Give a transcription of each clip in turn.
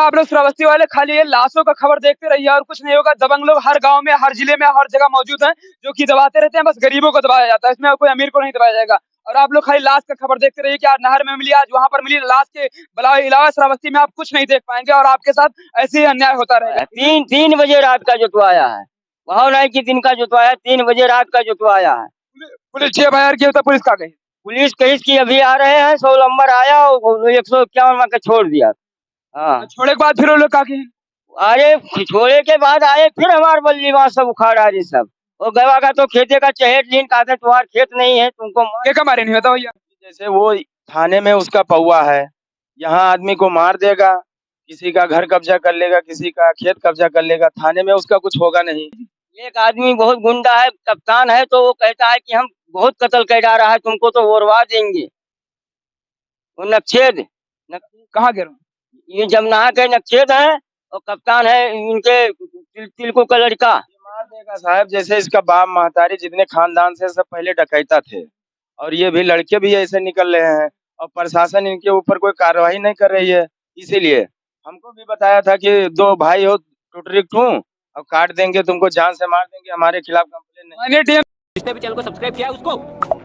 आप लोग श्रावस्ती वाले खाली ये लाशों का खबर देखते रहिए और कुछ नहीं होगा। दबंग लोग हर गांव में, हर जिले में, हर जगह मौजूद हैं, जो कि दबाते रहते हैं। बस गरीबों को दबाया जाता है, इसमें कोई अमीर को नहीं दबाया जाएगा। और आप लोग खाली लाश का खबर देखते रहिए कि आज नहर में मिली, आज वहां पर मिली। लाश के अलावा श्रावस्ती में आप कुछ नहीं देख पाएंगे और आपके साथ ऐसे ही अन्याय होता रहेगा। 3 बजे रात का जुटवाया है, वहाँ नहीं कि दिन का जुटवाया, 3 बजे रात का जुटवाया है। पुलिस 6 की होता, पुलिस का गई। पुलिस केस की अभी आ रहे हैं, 100 नंबर आया और 151 में छोड़ दिया। हाँ, छोड़े के बाद फिर वो लोग का की अरे छोड़े के बाद आए फिर हमारे बल्ली वहाँ सब उखाड़ आ रही सब। और गवा का तो खेते का चहेट लीन कहते तुम्हारा खेत नहीं है, तुमको क्या मारे नहीं होता भैया। जैसे वो थाने में उसका पौआ है, यहाँ आदमी को मार देगा, किसी का घर कब्जा कर लेगा, किसी का खेत कब्जा कर लेगा, थाने में उसका कुछ होगा नहीं। एक आदमी बहुत गुंडा है, कप्तान है, तो वो कहता है कि हम बहुत कत्ल कर जा रहा है, तुमको तो उड़वा देंगे। वो नक्सेद कहाँ गिरो ये जमनाहा के नक्सेद है और कप्तान है इनके तिलको का लड़का। मार देगा साहब, जैसे इसका बाप महतारी जितने खानदान से सब पहले डकैता थे, और ये भी लड़के भी ऐसे निकल रहे हैं और प्रशासन इनके ऊपर कोई कार्रवाई नहीं कर रही है। इसीलिए हमको भी बताया था कि 2 भाई हो टुटरी टू और काट देंगे, तुमको जान से मार देंगे, हमारे खिलाफ कंप्लेन नहीं। जिसने भी चैनल को सब्सक्राइब किया उसको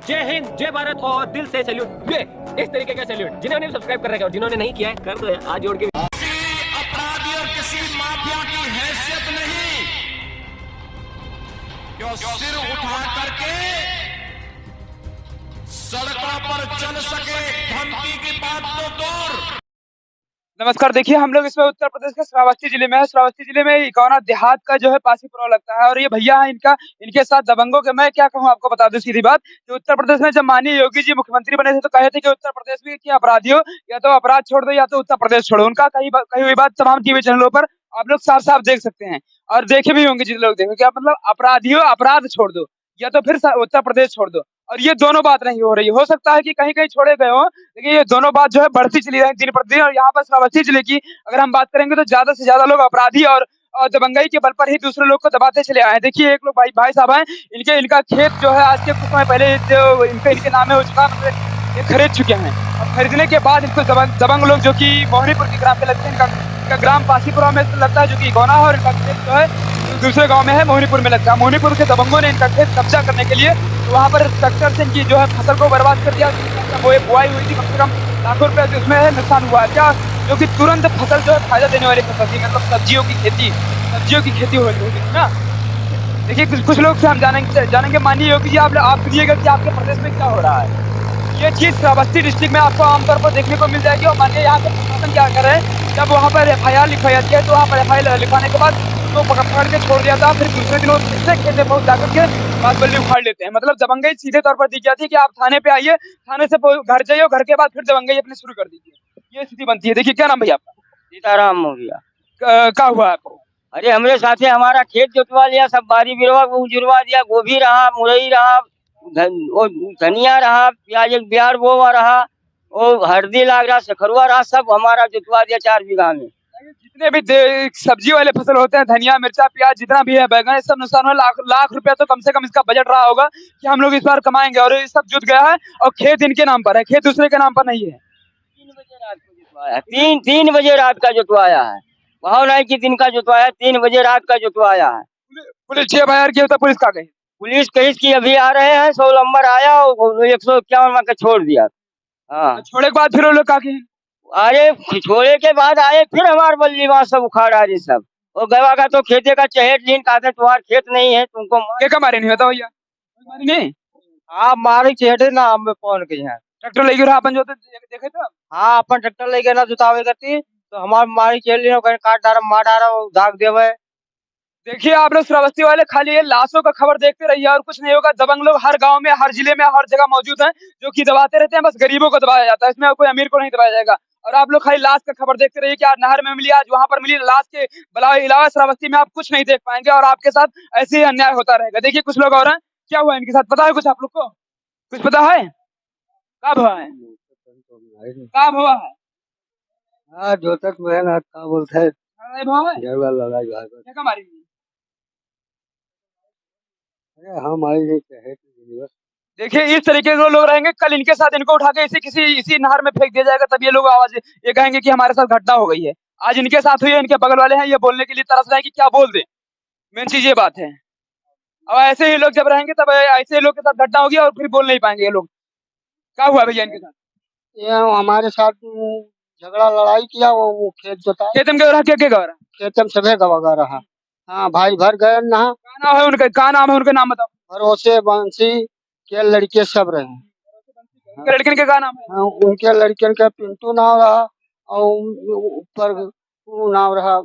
जय हिंद, जय भारत और दिल से सैल्यूट। ये इस तरीके का सैल्यूट जिन्होंने भी सब्सक्राइब कर रखा है और जिन्होंने नहीं किया है कर दो आज जोड़ के। अपराधी और किसी माफिया की हैसियत नहीं क्यों सिर उठा करके सड़कों पर चल सके, धमकी की बात तो दूर। नमस्कार, देखिए हम लोग इसमें उत्तर प्रदेश के श्रावस्ती जिले में है। श्रावस्ती जिले में इकौना देहात का जो है पासीपुरा लगता है और ये भैया है इनके साथ दबंगों के, मैं क्या कहूँ आपको बता दूं सीधी बात कि उत्तर प्रदेश में जब माननीय योगी जी मुख्यमंत्री बने थे तो कहे थे कि उत्तर प्रदेश में की अपराधियों या तो अपराध छोड़ दो या तो उत्तर प्रदेश छोड़ो। उनका कही हुई बात तमाम टीवी चैनलों पर आप लोग साफ साफ देख सकते हैं और देखे भी होंगे जितने लोग देखे। क्या मतलब अपराधियों अपराध छोड़ दो या तो फिर उत्तर प्रदेश छोड़ दो, और ये दोनों बात नहीं हो रही। हो सकता है कि कहीं कहीं छोड़े गए हो, लेकिन ये दोनों बात जो है बढ़ती चली रही दिन प्रतिदिन। और यहाँ पर श्रावस्ती जिले की अगर हम बात करेंगे तो ज्यादा से ज्यादा लोग अपराधी और दबंगई के बल पर ही दूसरे लोग को दबाते चले आए हैं। देखिए एक लोग भाई साहब हैं, इनका खेत जो है आज के कुछ समय पहले जो इनके नाम हो चुका, मतलब ये खरीद चुके हैं। और खरीदने के बाद इनको दबंग लोग जो कि मोहनीपुर के ग्राम पे लगते हैं, इनका ग्राम पासीपुरा में लगता है जो कि इकौना है, और इनका खेत जो है दूसरे गांव में है, मोहनीपुर में लगता है। मोहनीपुर के दबंगों ने इनका खेत कब्जा करने के लिए वहाँ पर ट्रैक्टर से इनकी जो है फसल को बर्बाद कर दिया। बुआई हुई थी, कम से कम लाखों रुपए उसमें नुकसान हुआ है क्या, जो कि तुरंत फसल जो है फायदा देने वाली फसल थी, मतलब सब्जियों की खेती हो रही थी ना। देखिए कुछ लोग से हम जानेंगे माननीय योगी जी आप सुनिएगा कि आपके प्रदेश में क्या हो रहा है। ये चीज श्रावस्ती डिस्ट्रिक्ट में आपको आमतौर पर देखने को मिल जाएगी। और मानिए यहाँ पे प्रशासन क्या करे, जब वहाँ पर FIR लिखवाई जाती है तो वहाँ पर FIR लिखवाने के बाद तो पकड़ के छोड़ दिया था, फिर दूसरे दिन दूसरे खेत में पहुंच जाकर के बात बल्ली उखाड़ लेते हैं। मतलब दबंगई सीधे तौर पर दी जाती है कि आप थाने पे आइए, थाने से घर जाइए, घर के बाद फिर दबंगई अपनी शुरू कर दीजिए, ये स्थिति बनती है। देखिए क्या नाम भैया आपका? सीताराम हो गया। क्या हुआ आपको? अरे हमरे साथे हमारा खेत जुटवा लिया, सब बारी बिरवा जुड़वा दिया, गोभी रहा, मुरई रहा, धनिया रहा, प्याज एक बिहार बोवा रहा, और हल्दी लाग रहा, सखरुआ रहा, सब हमारा जुटवा दिया 4 बीघा में। जितने भी सब्जी वाले फसल होते हैं, धनिया मिर्चा प्याज जितना भी है, बैगन, सब नुकसान हुआ। लाख रुपया तो कम से कम इसका बजट रहा होगा कि हम लोग इस बार कमाएंगे, और ये सब जुट गया है और खेत इनके नाम पर है, खेत दूसरे के नाम पर नहीं है। 3 बजे रात को जुटवाया है, 3 बजे रात का जुटवाया है, वहाँ नहीं कि दिन का जुटवाया, 3 बजे रात का जुटवाया है। पुलिस 6 की होता, पुलिस का गई। पुलिस केस की अभी आ रहे हैं, 100 नंबर आया और 151 में छोड़ दिया। हाँ, छोड़े के बाद फिर वो लोग का की अरे छोड़े के बाद आए फिर हमारे बल्ली वहाँ सब उखाड़ आ रही सब। और गवा का तो खेते का चहेट लीन कहते तुम्हारा खेत नहीं है, तुमको क्या मारे नहीं होता भैया? नहीं आप मारे चहेटे ना हम कौन के यहाँ ट्रैक्टर लेके रहा अपन जो देखे थे। हाँ, अपन ट्रैक्टर लेके ना जुतावे करती तो हमारे मारी चेल लीन काट डारा मार डारा दाग देवे। देखिए आप लोग श्रावस्ती वाले खाली ये लाशों का खबर देखते रहिए और कुछ नहीं होगा। दबंग लोग हर गांव में, हर जिले में, हर जगह मौजूद हैं, जो कि दबाते रहते हैं। बस गरीबों को दबाया जाता है, इसमें कोई अमीर को नहीं दबाया जाएगा। और आप लोग खाली लाश का खबर देखते रहिए कि आज नहर में मिली, आज वहां पर मिली। लाश के अलावा श्रावस्ती में आप कुछ नहीं देख पाएंगे और आपके साथ ऐसे ही अन्याय होता रहेगा। देखिए कुछ लोग और हैं, क्या हुआ इनके साथ पता है कुछ आप लोग को? कुछ पता है कब हुआ है? कब हुआ है? हाँ, जो तक मैं ना क्या बोलते हैं क्या मारी? हमारी देखिए इस तरीके से लोग रहेंगे, कल इनके साथ इनको उठा के इसी नहर में फेंक दिया जाएगा, तब ये लोग आवाज ये कहेंगे कि हमारे साथ घटना हो गई है। आज इनके साथ हुई है, इनके बगल वाले हैं, ये बोलने के लिए तरस रहे हैं कि क्या बोल दें। मेन चीज ये बात है। अब ऐसे ही लोग जब रहेंगे तब ऐसे ही लोग के साथ घटना होगी और फिर बोल नहीं पाएंगे ये लोग। क्या हुआ भैया इनके साथ? ये हमारे साथ झगड़ा लड़ाई किया, वो खेत जोता खेतम के रहा क्या रहा? खेतम सभे गवा रहा। हाँ भाई भर गए ना। क्या नाम है उनका? क्या नाम है उनका? नाम बताओ। भरोसे बंसी के लड़के सब रहे। उनके लड़के का क्या नाम है? हाँ, उनके लड़के का पिंटू नाम रहा और ऊपर वो नाम रहा,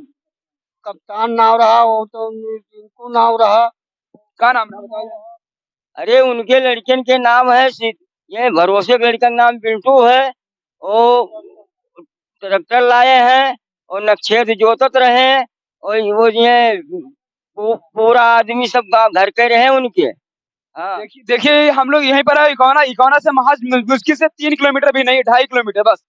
कप्तान नाम रहा, वो तो टिंकू नाम रहा। क्या नाम है बताओ। अरे उनके लड़कन के नाम है ये भरोसे के लड़का का नाम पिंटू है। वो ट्रैक्टर लाए हैं और नक्षेत्र जोतत रहे और वो ये पूरा आदमी सब गाँव घर के रहे उनके। हाँ देखिए देखिए हम लोग यहीं पर है, इकौना इकौना से महज मुश्किल से 3 किलोमीटर भी नहीं, 2.5 किलोमीटर बस।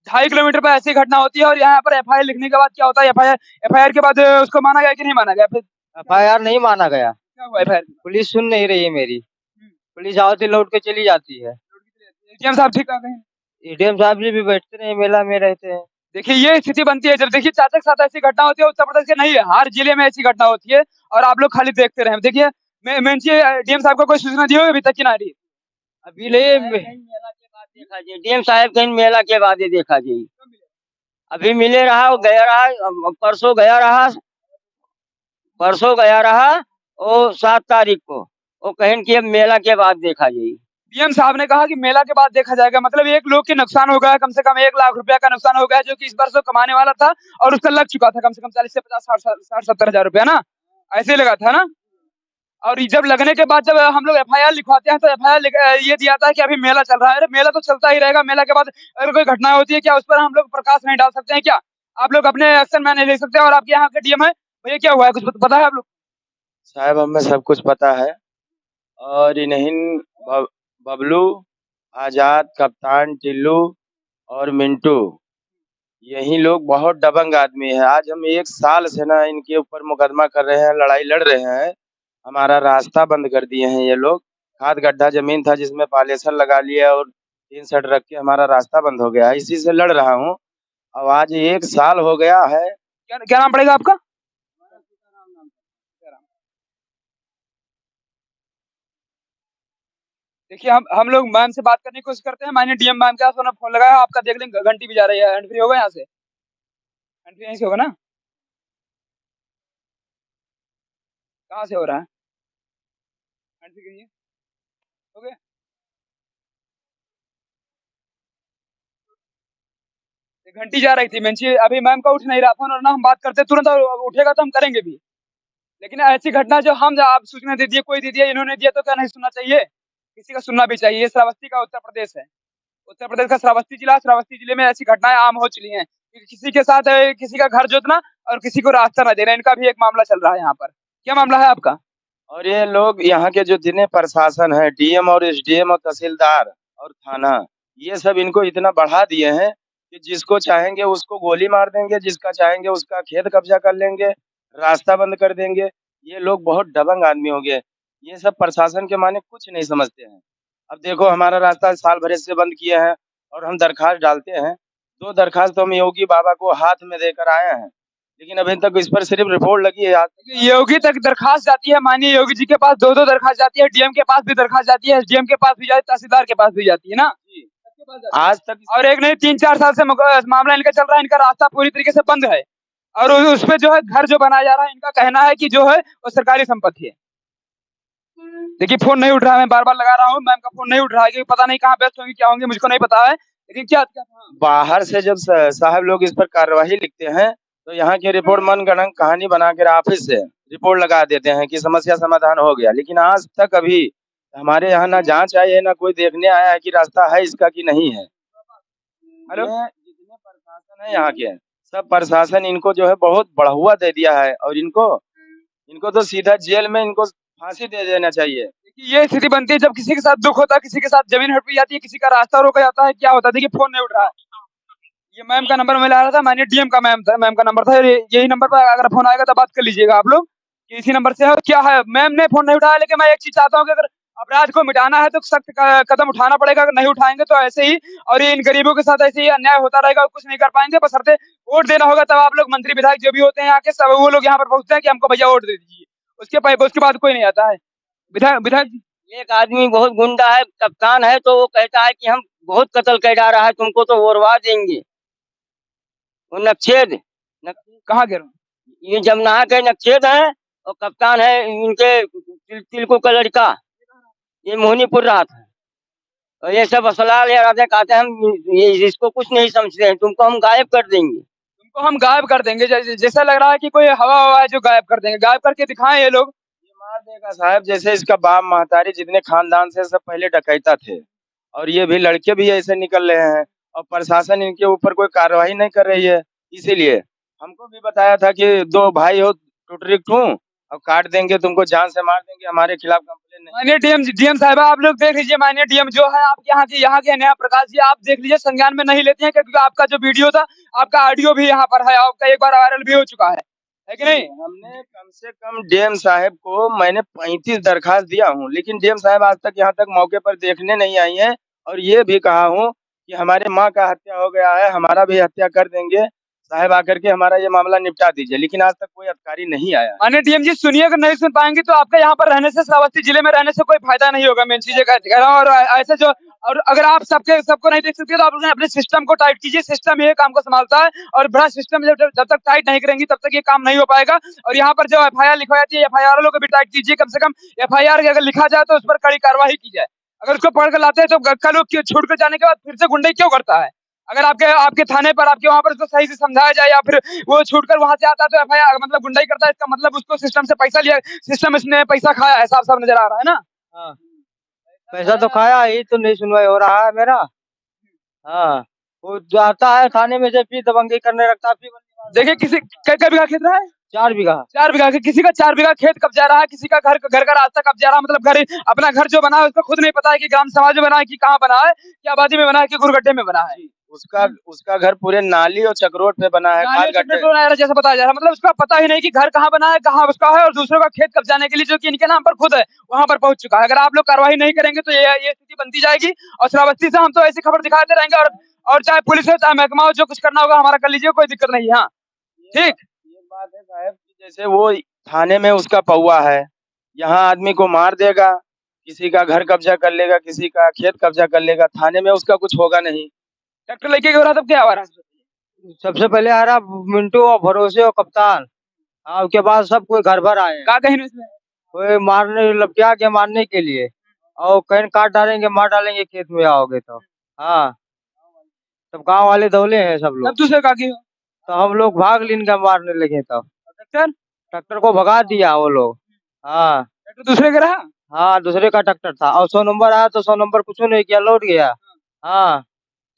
2.5 किलोमीटर पर ऐसी घटना होती है और यहाँ पर एफआईआर लिखने के बाद क्या होता है? एफआईआर के बाद उसको माना गया कि नहीं माना गया? फिर एफआईआर नहीं माना गया। क्या हुआ एफआईआर? पुलिस सुन नहीं रही है मेरी। पुलिस आवती लौट के चली जाती है। एडीएम साहब ठीक आ गए हैं? एडीएम साहब जी भी बैठते नहीं, मेला में रहते हैं। देखिए ये स्थिति बनती है जब देखिए चाचा के साथ ऐसी घटना होती है। उत्तर प्रदेश के नहीं है, हर जिले में ऐसी घटना होती है और आप लोग खाली देखते रहे। देखिए मैं डीएम साहब को कोई सूचना दी होगी अभी तक कि नहीं? अभी ले मेला के बाद देखा जी, डीएम साहब कहीं मेला के बाद ही देखा जी। अभी मिले रहा, वो गया रहा, परसों गया रहा और 7 तारीख को वो कहें कि अब मेला के बाद देखा जी। डीएम साहब ने कहा कि मेला के बाद देखा जाएगा। मतलब एक लोग के नुकसान हो गया, कम से कम 1 लाख रुपया का नुकसान हो गया, जो कि इस वर्ष वो कमाने वाला था और उसका लग चुका था कम से कम 40 से 50 60 70 हजार रुपया ना, ऐसे ही लगा था ना। और जब लगने के बाद जब हम लोग एफआईआर लिखवाते हैं तो एफआईआर ये दिया था कि अभी मेला चल रहा है। अरे मेला तो चलता ही रहेगा, मेला के बाद अगर कोई घटना होती है क्या उस पर हम लोग प्रकाश नहीं डाल सकते हैं क्या? आप लोग अपने एक्शन में नहीं ले सकते? और आपके यहाँ के डीएम है भैया, क्या हुआ है कुछ पता है आप लोग? साहब हमें सब कुछ पता है और इन्हीं बबलू, आजाद, कप्तान, टिल्लू और मिंटू, यही लोग बहुत दबंग आदमी है। आज हम 1 साल से ना इनके ऊपर मुकदमा कर रहे हैं, लड़ाई लड़ रहे हैं। हमारा रास्ता बंद कर दिए हैं ये लोग। खाद गड्ढा जमीन था जिसमें पालेसर लगा लिया और 3 सेट रख के हमारा रास्ता बंद हो गया है। इसी से लड़ रहा हूँ। अब आज 1 साल हो गया है। क्या नाम पड़ेगा आपका? देखिए हम लोग मैम से बात करने की कोशिश करते हैं। मैंने डीएम मैम के पास फोन लगाया, आपका देख लें घंटी भी जा रही है। हैंड फ्री होगा यहाँ से? हैंड फ्री यहीं से होगा ना? कहाँ से हो रहा है हैंड फ्री? करिए हो गया। घंटी जा रही थी मेंची, अभी मैम का उठ नहीं रहा फोन और ना हम बात करते तुरंत और उठेगा तो हम करेंगे भी। लेकिन ऐसी घटना जो हम आप सूचना दे दिए, कोई दे दिया, इन्होंने दिया तो क्या नहीं सुनना चाहिए? किसी का सुनना भी चाहिए। ये श्रावस्ती का उत्तर प्रदेश है, उत्तर प्रदेश का श्रावस्ती जिला। श्रावस्ती जिले में ऐसी घटनाएं आम हो चुकी हैं कि किसी के साथ किसी का घर जोतना और किसी को रास्ता न देना। इनका भी एक मामला चल रहा है यहाँ पर। क्या मामला है आपका? और ये लोग यहाँ के जो जितने प्रशासन है, डीएम और एसडीएम और तहसीलदार और थाना, ये सब इनको इतना बढ़ा दिए हैं कि जिसको चाहेंगे उसको गोली मार देंगे, जिसका चाहेंगे उसका खेत कब्जा कर लेंगे, रास्ता बंद कर देंगे। ये लोग बहुत दबंग आदमी हो गए। ये सब प्रशासन के माने कुछ नहीं समझते हैं। अब देखो हमारा रास्ता साल भर से बंद किए हैं और हम दरखास्त डालते हैं। 2 दरखास्त तो हम योगी बाबा को हाथ में देकर आए हैं, लेकिन अभी तक इस पर सिर्फ रिपोर्ट लगी है। योगी तक दरखास्त जाती है, माननीय योगी जी के पास 2-2 दरखास्त जाती है, डीएम के पास भी दरखास्त जाती है, एसडीएम के पास भी जाती है, तहसीलदार के पास भी जाती है ना। आज तक और एक नहीं 3-4 साल से मामला इनका चल रहा है। इनका रास्ता पूरी तरीके से बंद है और उस पे जो है घर जो बनाया जा रहा है, इनका कहना है कि जो है वो सरकारी संपत्ति है। देखिए फोन नहीं उठ रहा है, मैं बार-बार लगा रहा हूँ, मैम का फोन नहीं उठ रहा है कि पता नहीं कहाँ व्यस्त होंगे, क्या होंगे, मुझको नहीं पता है। लेकिन क्या बाहर से जब साहब लोग इस पर कार्यवाही लिखते हैं तो यहाँ की रिपोर्ट मनगढ़ंत कहानी बनाकर ऑफिस से रिपोर्ट लगा देते हैं कि समस्या समाधान हो गया। लेकिन आज तक अभी हमारे यहाँ ना जांच आई है, ना कोई देखने आया है कि रास्ता है इसका कि नहीं है। हेलो, जितने प्रशासन है यहाँ के, सब प्रशासन इनको जो है बहुत बढ़ावा दे दिया है और इनको तो सीधा जेल में इनको फांसी दे देना चाहिए। ये स्थिति बनती है जब किसी के साथ दुख होता है, किसी के साथ जमीन हड़पी जाती है, किसी का रास्ता रोका जाता है, क्या होता है? देखिए फोन नहीं उठ रहा है। ये मैम का नंबर मैं ला रहा था, मैंने डीएम का मैम का नंबर था। यही नंबर पर अगर फोन आएगा तो बात कर लीजिएगा आप लोग कि इसी नंबर से है। क्या है, मैम ने फोन नहीं उठाया, लेकिन मैं एक चीज चाहता हूँ कि अगर अपराध को मिटाना है तो सख्त कदम उठाना पड़ेगा, अगर नहीं उठाएंगे तो ऐसे ही और ये इन गरीबों के साथ ऐसे ही अन्याय होता रहेगा और कुछ नहीं कर पाएंगे। बशर्ते वोट देना होगा तब आप लोग मंत्री विधायक जो भी होते हैं यहाँ के सब वो लोग यहाँ पर पहुंचते हैं कि हमको भैया वोट दे दीजिए, उसके बाद कोई नहीं आता है। विधायक विधायक जी, एक आदमी बहुत गुंडा है, कप्तान है, तो वो कहता है कि हम बहुत कत्ल कर डाला है, तुमको तो उड़वा देंगे। वो नक्सेद कहाँ गिर ये जमनाहा के नक्सेद है और कप्तान है इनके तिलकू का लड़का, ये मोहनीपुर रहा था। और ये सब असला ले रहा था, कहते हैं हम ये इसको कुछ नहीं समझते हैं, तुमको हम गायब कर देंगे। तुमको हम गायब कर देंगे, जैसा लग रहा है कि कोई हवा हवा है जो गायब कर देंगे, गायब करके दिखाएं ये लोग। ये मार देगा साहब, जैसे इसका बाप महतारी जितने खानदान से सब पहले डकैता थे और ये भी लड़के भी ऐसे निकल रहे हैं और प्रशासन इनके ऊपर कोई कार्रवाई नहीं कर रही है। इसीलिए हमको भी बताया था कि 2 भाई हो टुटरिक टू और काट देंगे, तुमको जान से मार देंगे, हमारे खिलाफ कंप्लेन नहीं। माननीय डीएम साहब आप लोग देख लीजिए, माननीय डीएम जो है आपके यहाँ के न्याय प्रकाश जी, आप देख लीजिए संज्ञान में नहीं लेते हैं क्योंकि आपका जो वीडियो था, आपका ऑडियो भी यहाँ पर है, आपका एक बार वायरल भी हो चुका है कि नहीं? हमने कम से कम डीएम साहब को मैंने 35 दरखास्त दिया हूँ, लेकिन डीएम साहब आज तक यहाँ तक मौके पर देखने नहीं आई हैं और ये भी कहा हूँ कि हमारे माँ का हत्या हो गया है, हमारा भी हत्या कर देंगे, साहब आकर के हमारा ये मामला निपटा दीजिए, लेकिन आज तक कोई अधिकारी नहीं आया। माननीय डीएम जी सुनिए, अगर नहीं सुन पाएंगे तो आपका यहाँ पर रहने से, श्रावस्ती जिले में रहने से कोई फायदा नहीं होगा, मेन चीजें कह रहा हूँ। और ऐसे जो और अगर आप सबको नहीं देख सकते तो आप अपने सिस्टम को टाइट कीजिए, सिस्टम ये काम को संभालता है और बड़ा सिस्टम जब तक टाइट नहीं करेंगी तब तक ये काम नहीं हो पाएगा। और यहाँ पर जो FIR लिखवाई जाती है, FIR वालों को भी टाइट कीजिए, कम से कम FIR अगर लिखा जाए तो उस पर कड़ी कार्रवाई की जाए। अगर उसको पढ़ कर लाते हैं तो कल वो छूट कर जाने के बाद फिर से गुंडई क्यों करता है? अगर आपके थाने पर आपके वहां पर उसको सही से समझाया जाए या फिर वो छूटकर वहां से आता है तो FIR मतलब गुंडाई करता है, इसका मतलब उसको सिस्टम से पैसा लिया, सिस्टम इसने पैसा खाया है, साफ साफ नजर आ रहा है ना। हाँ, पैसा तो खाया ही, तो नहीं सुनवाई हो रहा है मेरा। हाँ, वो जाता है थाने में से फिर दबंगी करने लगता है, फिर देखिए किसी कई बीघा खेत रहा है, 4 बीघा 4 बीघा किसी का 4 बीघा खेत कब्जा रहा है, किसी का घर का रास्ता कब्जा रहा है, मतलब घर अपना घर जो बना है उसको खुद नहीं पता है कि ग्राम समाज में बना है कि कहाँ बना है, कि आबादी में बना है कि गुरगड्ढे में बना है। उसका घर पूरे नाली और चक्रोट पे बना है, खाल गड्ढे जैसा बताया जा रहा है, मतलब उसका पता ही नहीं कि घर कहाँ बना है, कहाँ उसका है, और दूसरों का खेत कब्जाने के लिए जो कि इनके नाम पर खुद है वहां पर पहुंच चुका है। अगर आप लोग कार्रवाई नहीं करेंगे तो ये स्थिति बनती जाएगी और श्रावस्ती से हम तो ऐसी खबर दिखाते रहेंगे और चाहे पुलिस हो चाहे महकमा हो, जो कुछ करना होगा हमारा कर लीजिए, कोई दिक्कत नहीं है। हाँ ठीक, ये बात है साहब कि जैसे वो थाने में उसका पौआ है, यहाँ आदमी को मार देगा, किसी का घर कब्जा कर लेगा, किसी का खेत कब्जा कर लेगा, थाने में उसका कुछ होगा नहीं। ट्रैक्टर लेके हो रहा तब क्या हुआ? सबसे पहले आ रहा मिंटू और भरोसे और कप्तान, हाँ उसके बाद सब कोई घर भर आए, कहा कहीं इसमें कोई मारने लपटिया के मारने के लिए, और कहीं काट डालेंगे मार डालेंगे खेत में आओगे तो। हाँ, सब गांव वाले दौले हैं सब लोग, दूसरे का की तो हम लोग भाग लिनका मारने लगे, तब ट्रैक्टर को भगा दिया वो लोग। हाँ ट्रैक्टर दूसरे का रहा, हाँ दूसरे का ट्रैक्टर था और 100 नंबर आया तो 100 नंबर कुछ नहीं किया, लौट गया। हाँ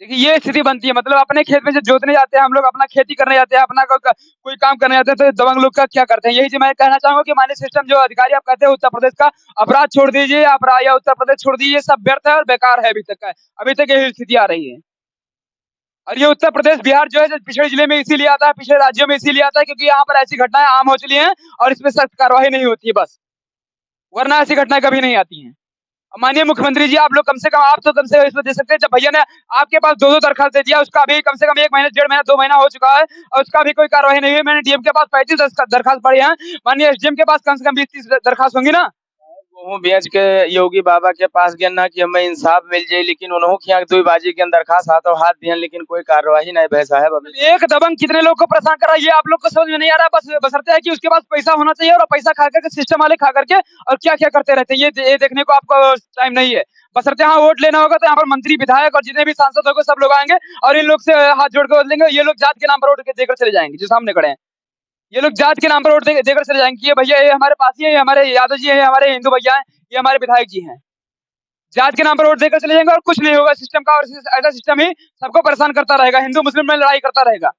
देखिए ये स्थिति बनती है, मतलब अपने खेत में जब जोतने जाते हैं हम लोग, अपना खेती करने जाते हैं, अपना कोई काम करने जाते हैं, तो दबंग लोग का क्या करते हैं। यही जो मैं कहना चाहूंगा कि माननीय सिस्टम जो अधिकारी आप कहते हैं उत्तर प्रदेश का, अपराध छोड़ दीजिए, अपराध या उत्तर प्रदेश छोड़ दीजिए, सब व्यर्थ है और बेकार है। अभी तक यही स्थिति आ रही है और ये उत्तर प्रदेश बिहार जो है पिछड़े जिले में इसीलिए आता है, पिछड़े राज्यों में इसीलिए आता है क्योंकि यहाँ पर ऐसी घटनाएं आम हो चुकी हैं और इसमें सख्त कार्रवाई नहीं होती है बस, वरना ऐसी घटनाएं कभी नहीं आती हैं। माननीय मुख्यमंत्री जी आप लोग कम से कम, आप तो कम से कम इसमें दे सकते हैं, जब भैया ने आपके पास 2 दरखास्त दे दिया, उसका भी कम से कम 1 महीना 1.5 महीना 2 महीना हो चुका है और उसका भी कोई कार्रवाई नहीं हुई। मैंने डीएम के पास 35 दरखास्त पड़ी हैं, माननीय एसडीएम के पास कम से कम 20-30 दरखास्त होंगी ना। गेहूं बेच के योगी बाबा के पास गया ना कि हमें इंसाफ मिल जाए, लेकिन उन्होंने क्या दुईबाजी के अंदर दरखास्त हाथों हाथ दिए, लेकिन कोई कार्यवाही नहीं भाई साहब। अभी एक दबंग कितने लोग को परेशान कर रहा है ये आप लोग को समझ में नहीं आ रहा, बस बसरते है कि उसके पास पैसा होना चाहिए और पैसा खा करके सिस्टम वाले खा करके और क्या क्या करते रहते हैं, ये देखने को आपको टाइम नहीं है। बसरते यहाँ वोट लेना होगा तो यहाँ पर मंत्री विधायक और जितने भी सांसद होंगे सब लोग आएंगे और इन लोग से हाथ जोड़ कर बोलेंगे, ये लोग जात के नाम पर वोट देकर चले जाएंगे, जो सामने खड़े हैं ये लोग जात के नाम पर वोट देकर चले जाएंगे। ये भैया ये हमारे पास ही है, ये हमारे यादव जी है, हमारे हिंदू भैया है, ये हमारे विधायक जी हैं, जात के नाम पर वोट देकर चले जाएंगे और कुछ नहीं होगा सिस्टम का, और ऐसा सिस्टम ही सबको परेशान करता रहेगा, हिंदू मुस्लिम में लड़ाई करता रहेगा।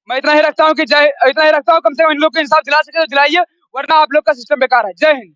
मैं इतना ही रखता हूँ कम से कम इन लोग को इंसाफ दिला सके तो दिलाइए, वरना आप लोग का सिस्टम बेकार है। जय हिंद।